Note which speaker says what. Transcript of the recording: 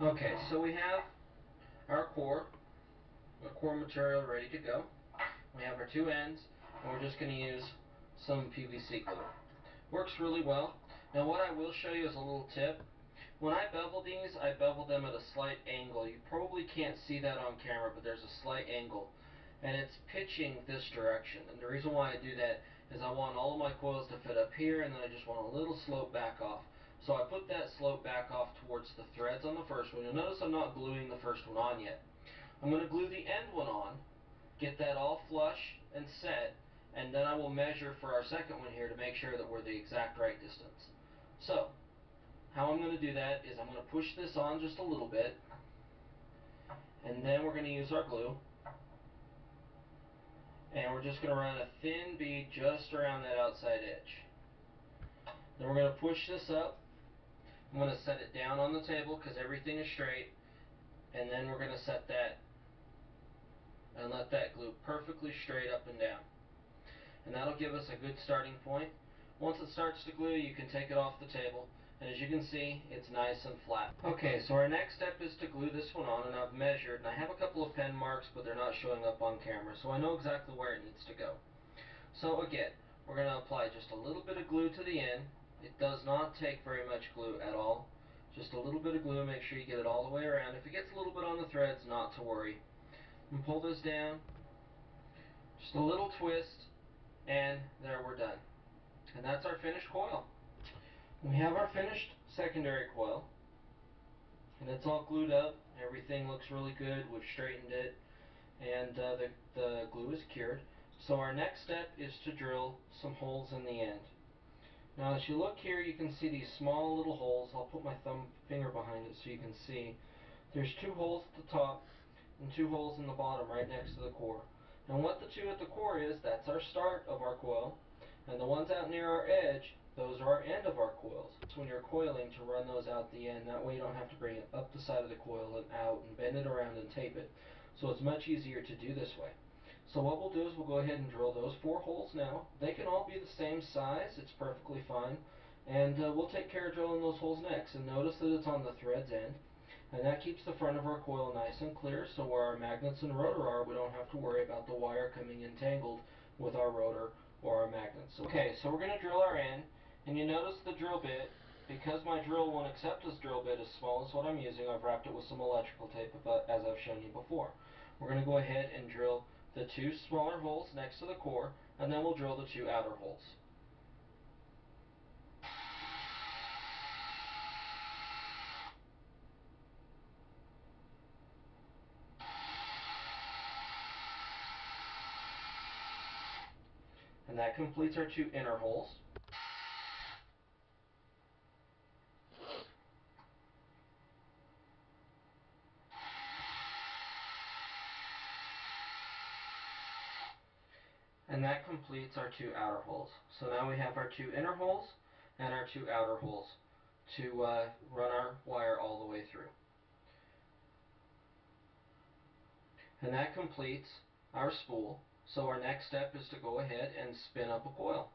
Speaker 1: Okay, so we have our core material ready to go. We have our two ends, and we're just going to use some PVC glue. Works really well. Now what I will show you is a little tip. When I bevel these, I bevel them at a slight angle. You probably can't see that on camera, but there's a slight angle. And it's pitching this direction. And the reason why I do that is I want all of my coils to fit up here, and then I just want a little slope back off. So I put that slope back off towards the threads on the first one. You'll notice I'm not gluing the first one on yet. I'm going to glue the end one on, get that all flush and set, and then I will measure for our second one here to make sure that we're the exact right distance. So, how I'm going to do that is I'm going to push this on just a little bit, and then we're going to use our glue, and we're just going to run a thin bead just around that outside edge. Then we're going to push this up. I'm going to set it down on the table because everything is straight, and then we're going to set that and let that glue perfectly straight up and down. And that'll give us a good starting point. Once it starts to glue, you can take it off the table, and as you can see, it's nice and flat. Okay, so our next step is to glue this one on, and I've measured, and I have a couple of pen marks, but they're not showing up on camera, so I know exactly where it needs to go. So again, we're going to apply just a little bit of glue to the end. It does not take very much glue at all. Just a little bit of glue, make sure you get it all the way around. If it gets a little bit on the threads, not to worry. And pull this down, just a little twist, and there we're done. And that's our finished coil. We have our finished secondary coil, and it's all glued up. Everything looks really good. We've straightened it, and the glue is cured. So our next step is to drill some holes in the end. Now as you look here, you can see these small little holes. I'll put my finger behind it so you can see. There's two holes at the top and two holes in the bottom right next to the core. And what the two at the core is, that's our start of our coil, and the ones out near our edge, those are our end of our coils. It's when you're coiling to run those out the end. That way you don't have to bring it up the side of the coil and out and bend it around and tape it. So it's much easier to do this way. So what we'll do is we'll go ahead and drill those 4 holes now. They can all be the same size. It's perfectly fine. And we'll take care of drilling those holes next. And notice that it's on the thread's end. And that keeps the front of our coil nice and clear, so where our magnets and rotor are, we don't have to worry about the wire coming entangled with our rotor or our magnets. Okay, so we're going to drill our end, and you notice the drill bit, because my drill won't accept this drill bit as small as what I'm using, I've wrapped it with some electrical tape as I've shown you before. We're going to go ahead and drill the 2 smaller holes next to the core, and then we'll drill the 2 outer holes. And that completes our 2 inner holes. And that completes our 2 outer holes. So now we have our 2 inner holes and our 2 outer holes to run our wire all the way through. And that completes our spool. So our next step is to go ahead and spin up a coil.